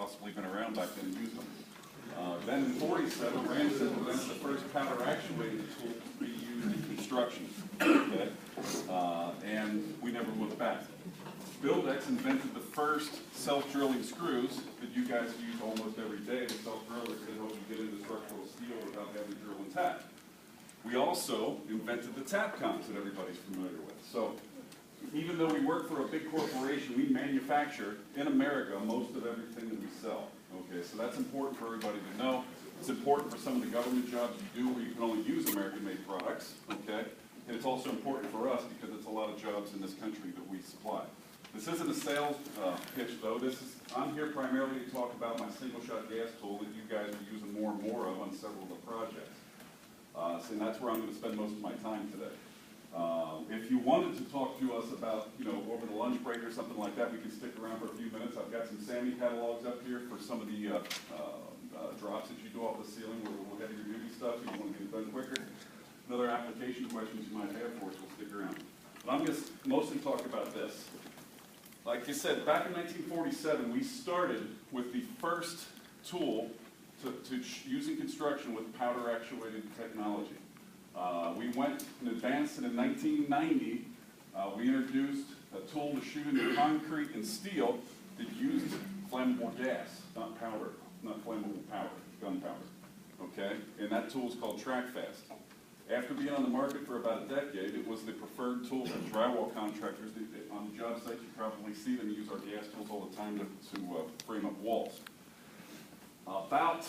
possibly been around back then and used them. Then in 47, Ramset invents the first powder actuated tool to be used in construction. Okay? And we never looked back. Buildex invented the first self-drilling screws that you guys use almost every day. The self-driller can help you get into structural steel without having to drill and tap. We also invented the tap cons that everybody's familiar with. So even though we work for a big corporation, we manufacture in America most of everything that we sell. Okay, so that's important for everybody to know. It's important for some of the government jobs you do where you can only use American-made products. Okay, and it's also important for us because it's a lot of jobs in this country that we supply. This isn't a sales pitch, though. I'm here primarily to talk about my single-shot gas tool that you guys are using more and more of on several of the projects. And that's where I'm going to spend most of my time today. If you wanted to talk to us about, over the lunch break or something like that, we can stick around for a few minutes. I've got some SAMI catalogs up here for some of the drops that you do off the ceiling where we'll have your newbie stuff if you want to get it done quicker. And other application questions you might have for us, we'll stick around. But I'm just mostly talk about this. Like I said, back in 1947, we started with the first tool to use in construction with powder-actuated technology. We went and advanced, and in 1990, we introduced a tool to shoot into concrete and steel that used flammable gas, not powder, not flammable powder, gunpowder. Okay? And that tool is called TrackFast. After being on the market for about a decade, it was the preferred tool for drywall contractors. On the job sites, you probably see them use our gas tools all the time to frame up walls. About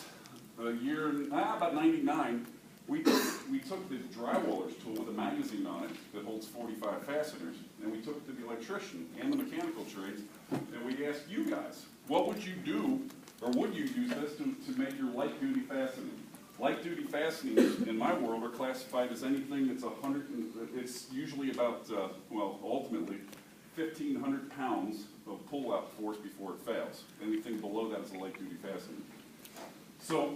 a year, about 99, we took the drywaller's tool with a magazine on it that holds 45 fasteners, and we took it to the electrician and the mechanical trades, and we asked you guys, what would you do, or would you use this to make your light-duty fastening? Light-duty fastenings in my world are classified as anything that's it's usually about, ultimately, 1,500 pounds of pull-out force before it fails. Anything below that is a light-duty fastening. So,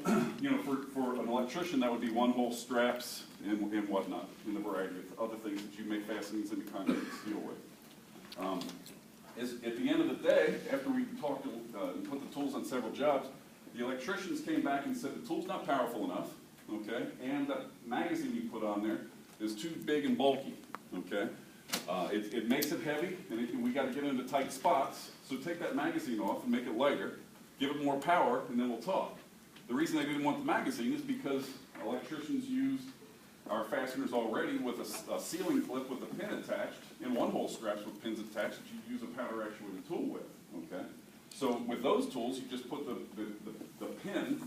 for an electrician, that would be one-hole straps and whatnot, and a variety of other things that you make fastenings into concrete and steel with. At the end of the day, after we talked and put the tools on several jobs, the electricians came back and said the tool's not powerful enough, okay, and the magazine you put on there is too big and bulky, okay. It makes it heavy, and we got to get into tight spots, so take that magazine off and make it lighter, give it more power, and then we'll talk. The reason they didn't want the magazine is because electricians used our fasteners already with a sealing clip with a pin attached and one-hole straps with pins attached that you use a powder-actuated tool with, okay. So with those tools, you just put the pin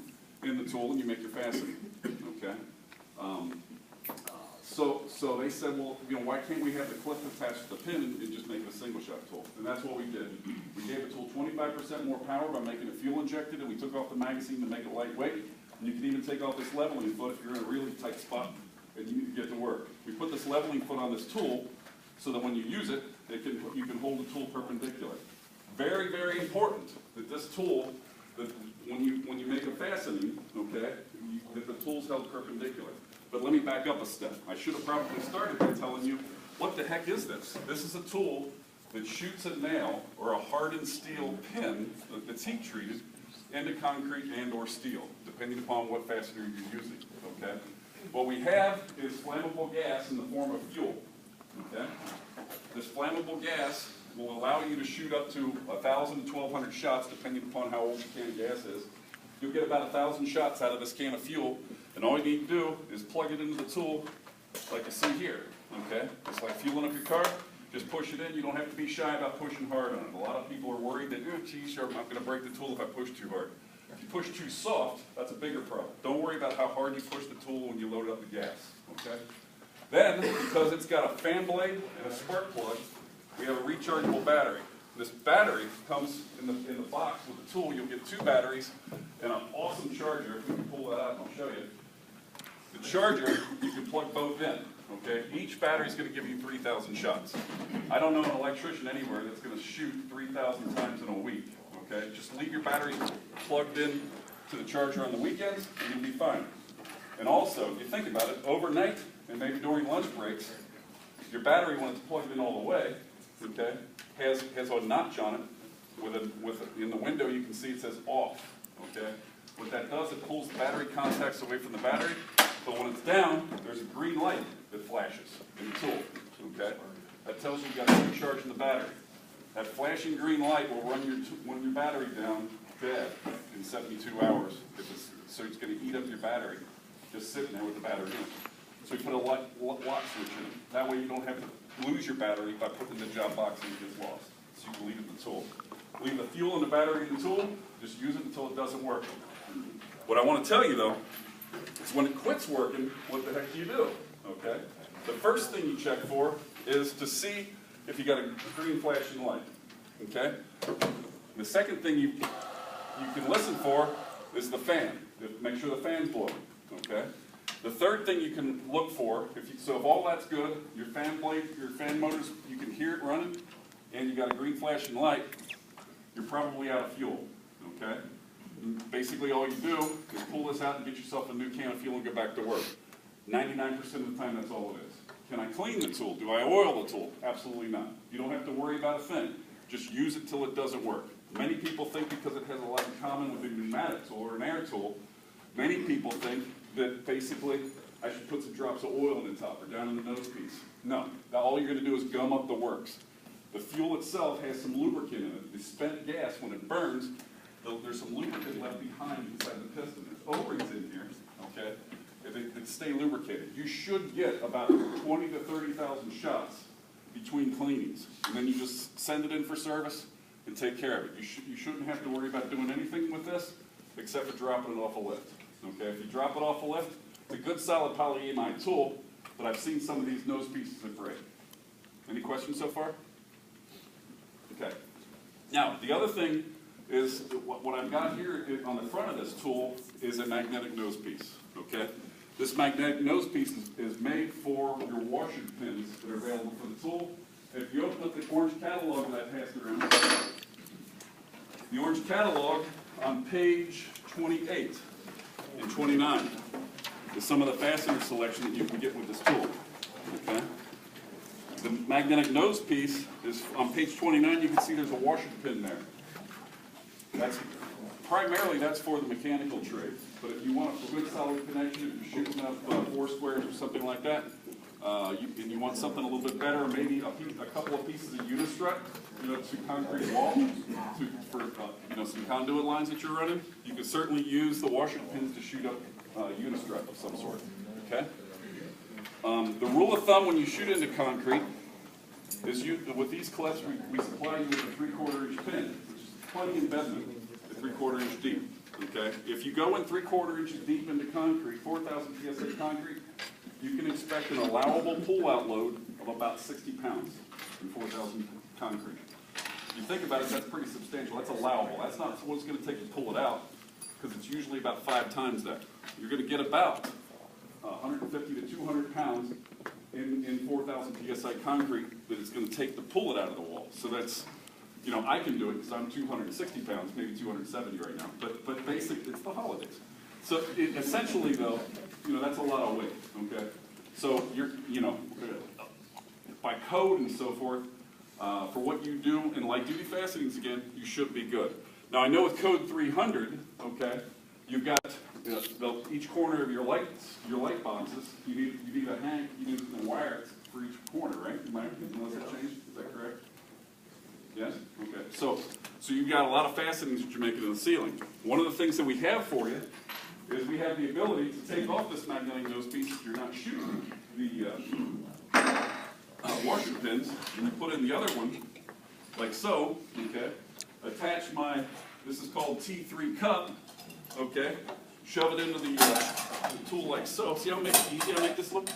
in the tool and you make your fastening, okay? So they said, well, why can't we have the clip attached to the pin and just make it a single-shot tool? And that's what we did. We gave the tool 25% more power by making it fuel-injected, and we took off the magazine to make it lightweight. And you can even take off this leveling foot if you're in a really tight spot and you need to get to work. We put this leveling foot on this tool so that when you use it, you can hold the tool perpendicular. Very, very important that this tool, that when you make a fastening, okay, that the tool's held perpendicular. But let me back up a step. I should have probably started by telling you, what the heck is this? This is a tool that shoots a nail or a hardened steel pin that's heat treated into concrete and or steel, depending upon what fastener you're using, okay? What we have is flammable gas in the form of fuel, okay? This flammable gas will allow you to shoot up to 1,000 to 1,200 shots, depending upon how old your can of gas is. You'll get about 1,000 shots out of this can of fuel, and all you need to do is plug it into the tool, like you see here, okay? It's like fueling up your car. Just push it in. You don't have to be shy about pushing hard on it. A lot of people are worried that, oh, geez, I'm going to break the tool if I push too hard. If you push too soft, that's a bigger problem. Don't worry about how hard you push the tool when you load up the gas, okay? Then, because it's got a fan blade and a spark plug, we have a rechargeable battery. This battery comes in the box with the tool. You'll get 2 batteries and an awesome charger. If we can pull that out, and I'll show you. The charger, you can plug both in. Okay? Each battery is going to give you 3,000 shots. I don't know an electrician anywhere that's going to shoot 3,000 times in a week. Okay? Just leave your batteries plugged in to the charger on the weekends, and you'll be fine. And also, if you think about it, overnight and maybe during lunch breaks, your battery, when it's plugged in all the way, okay, has a notch on it. In the window, you can see it says off, okay? What that does, it pulls the battery contacts away from the battery, but when it's down, there's a green light that flashes in the tool, okay? That tells you got to recharge the battery. That flashing green light will run your battery down dead in 72 hours. So it's going to eat up your battery, just sitting there with the battery in it. So we put a lock switch in it. That way you don't have to lose your battery by putting it in the job box and it gets lost. So you can leave it in the tool. Leave the fuel and the battery in the tool, just use it until it doesn't work. What I want to tell you though, is when it quits working, what the heck do you do? Okay? The first thing you check for is to see if you got a green flashing light. Okay? The second thing you can listen for is the fan. Make sure the fan's blowing. Okay? The third thing you can look for, if all that's good, your fan blade, your fan motors, you can hear it running, and you got a green flashing light, you're probably out of fuel. Okay? And basically all you do is pull this out and get yourself a new can of fuel and go back to work. 99% of the time that's all it is. Can I clean the tool? Do I oil the tool? Absolutely not. You don't have to worry about a thing. Just use it till it doesn't work. Many people think because it has a lot in common with a pneumatic tool or an air tool, many people think that basically I should put some drops of oil in the top or down in the nose piece. No. All you're going to do is gum up the works. The fuel itself has some lubricant in it. The spent gas, when it burns, there's some lubricant left behind inside the piston. There's O-rings in here, okay? They stay lubricated. You should get about 20 to 30,000 shots between cleanings. And then you just send it in for service and take care of it. You shouldn't have to worry about doing anything with this except for dropping it off a lift. Okay, if you drop it off a lift, it's a good solid polyamide tool, but I've seen some of these nose pieces that break. Any questions so far? Okay. Now, the other thing is what I've got here on the front of this tool is a magnetic nose piece. Okay? This magnetic nose piece is made for your washer pins that are available for the tool. If you open up the orange catalog that I passed around, the orange catalog on page 28 and 29 is some of the fastener selection that you can get with this tool. Okay? The magnetic nose piece is on page 29. You can see there's a washer pin there. Primarily that's for the mechanical trade. But if you want a good solid connection, if you're shooting up 4 squares or something like that, and you want something a little bit better, or maybe a couple of pieces of unistrut, to concrete wall, for some conduit lines that you're running, you can certainly use the washer pins to shoot up unistrut of some sort. Okay. The rule of thumb when you shoot into concrete is with these clips we supply you with a 3/4 inch pin, which is plenty embedment at 3/4 inch deep. Okay. If you go in 3/4 inches deep into concrete, 4,000 psi concrete, you can expect an allowable pull-out load of about 60 pounds in 4,000 concrete. If you think about it, that's pretty substantial. That's allowable. That's not what's going to take to pull it out, because it's usually about 5 times that. You're going to get about 150 to 200 pounds in 4,000 psi concrete that it's going to take to pull it out of the wall. So that's, I can do it because I'm 260 pounds, maybe 270 right now. But basically, it's the holidays. So essentially, though, that's a lot of weight. Okay. So by code and so forth, for what you do in light duty fastenings, again, you should be good. Now I know with code 300, okay, you've got each corner of your light boxes. You need a hank, you need a wire for each corner, right? Unless that changed, is that correct? Yes? Okay. So you've got a lot of fastenings that you're making in the ceiling. One of the things that we have for you is we have the ability to take off this magnetic nose piece if you're not shooting the washer pins, and you put in the other one, like so, okay? Attach this is called T3 cup, okay? Shove it into the tool like so. See how easy I make this look?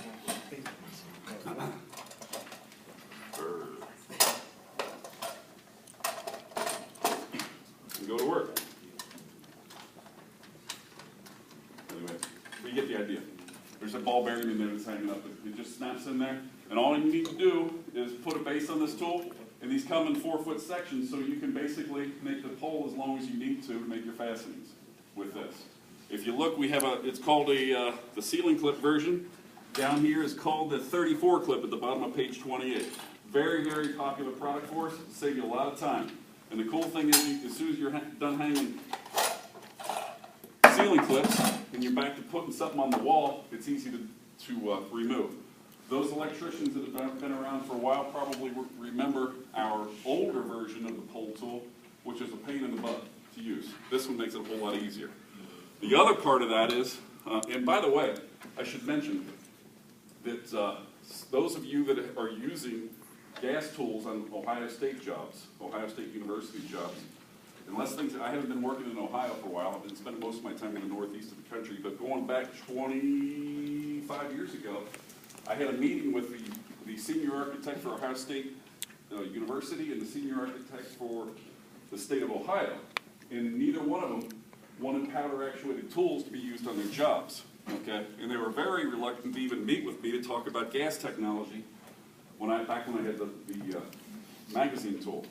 And go to work. Anyway, you get the idea. There's a ball bearing in there that's hanging up. It just snaps in there. And all you need to do is put a base on this tool, and these come in 4-foot sections, so you can basically make the pole as long as you need to make your fastenings with this. If you look, we have it's called the ceiling clip version. Down here is called the 34 clip at the bottom of page 28. Very, very popular product for us. Save you a lot of time. And the cool thing is, as soon as you're done hanging ceiling clips and you're back to putting something on the wall, it's easy to remove. Those electricians that have been around for a while probably remember our older version of the pole tool, which is a pain in the butt to use. This one makes it a whole lot easier. The other part of that is, and by the way, I should mention that those of you that are using gas tools on Ohio State jobs, Ohio State University jobs, unless things, I haven't been working in Ohio for a while, I've been spending most of my time in the northeast of the country, but going back 25 years ago, I had a meeting with the senior architect for Ohio State University and the senior architect for the state of Ohio, and neither one of them wanted powder actuated tools to be used on their jobs, okay? And they were very reluctant to even meet with me to talk about gas technology back when I had the magazine tool.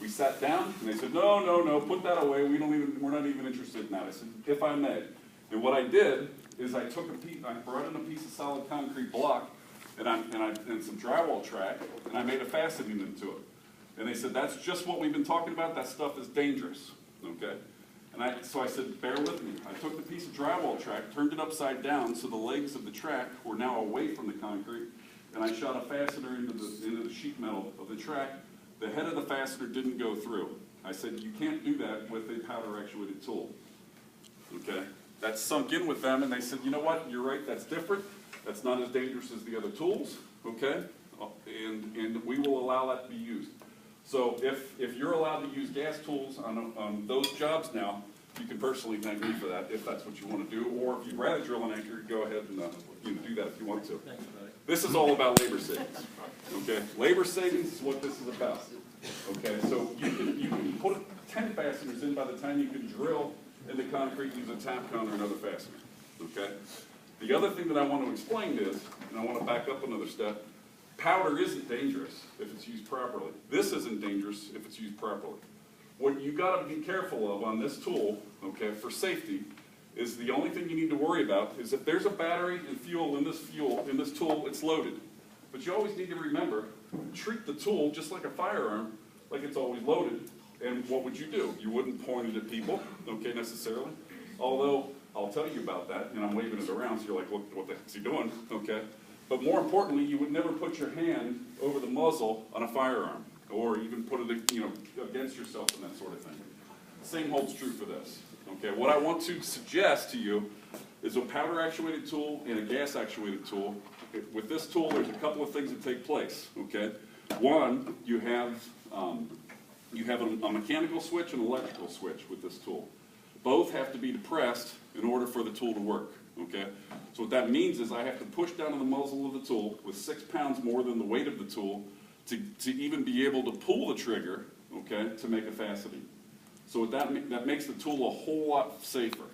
We sat down and they said, no, put that away, we're not even interested in that. I said, if I may. And what I did is I brought in a piece of solid concrete block and some drywall track, and I made a fastening into it. And they said, that's just what we've been talking about, that stuff is dangerous, okay? And so I said, bear with me. I took the piece of drywall track, turned it upside down so the legs of the track were now away from the concrete, and I shot a fastener into the sheet metal of the track. The head of the fastener didn't go through. I said, you can't do that with a powder actuated tool, okay? That sunk in with them, and they said, you know what, you're right, that's different. That's not as dangerous as the other tools, okay? And we will allow that to be used. So if you're allowed to use gas tools on those jobs now, you can personally thank me for that if that's what you want to do, or if you'd rather drill an anchor, go ahead and do that if you want to. Thanks, buddy. This is all about labor savings, okay? Labor savings is what this is about, okay? So you can put 10 fasteners in by the time you can drill into concrete and use a tap con or another fastener, okay? The other thing that I want to explain is, and I want to back up another step, powder isn't dangerous if it's used properly. This isn't dangerous if it's used properly. What you got to be careful of on this tool, okay, for safety, is the only thing you need to worry about is if there's a battery and fuel in this tool, it's loaded. But you always need to remember, treat the tool just like a firearm, like it's always loaded. And what would you do? You wouldn't point it at people, okay, necessarily. Although, I'll tell you about that, and I'm waving it around, so you're like, look, what the heck's he doing, okay? But more importantly, you would never put your hand over the muzzle on a firearm, or even put it, against yourself and that sort of thing. Same holds true for this, okay? What I want to suggest to you is a powder actuated tool and a gas actuated tool. With this tool, there's a couple of things that take place, okay? One, you have a mechanical switch and an electrical switch with this tool. Both have to be depressed in order for the tool to work, okay? So what that means is I have to push down on the muzzle of the tool with 6 pounds more than the weight of the tool to even be able to pull the trigger, okay, to make a fastening. So that makes the tool a whole lot safer.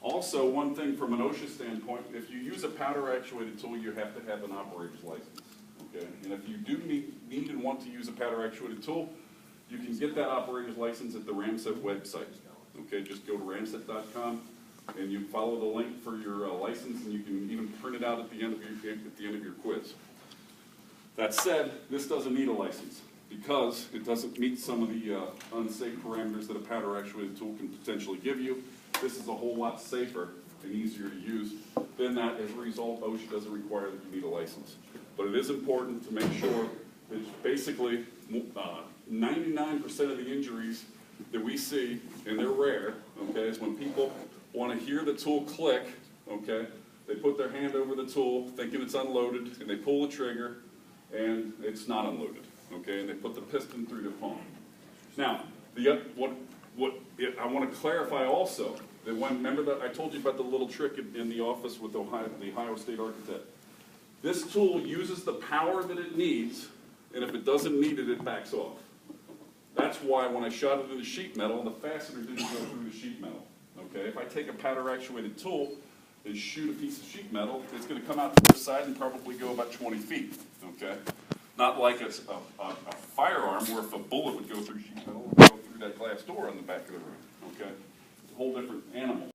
Also, one thing from an OSHA standpoint, if you use a powder actuated tool, you have to have an operator's license, okay? And if you do need and want to use a powder actuated tool, you can get that operator's license at the Ramset website. Okay, just go to ramset.com and you follow the link for your license, and you can even print it out at the end of your quiz. That said, this doesn't need a license because it doesn't meet some of the unsafe parameters that a powder actuated tool can potentially give you. This is a whole lot safer and easier to use than that. As a result, OSHA doesn't require that you need a license. But it is important to make sure that basically 99% of the injuries that we see, and they're rare, okay, is when people want to hear the tool click, okay, they put their hand over the tool thinking it's unloaded, and they pull the trigger, and it's not unloaded, okay, and they put the piston through their palm. Now, I want to clarify also that remember that I told you about the little trick in the office with the Ohio State architect. This tool uses the power that it needs, and if it doesn't need it, it backs off. That's why when I shot it into sheet metal, the fastener didn't go through the sheet metal. Okay, if I take a powder actuated tool and shoot a piece of sheet metal, it's going to come out to this side and probably go about 20 feet. Okay, not like a firearm where if a bullet would go through sheet metal, it would go through that glass door on the back of the room. Okay, it's a whole different animal.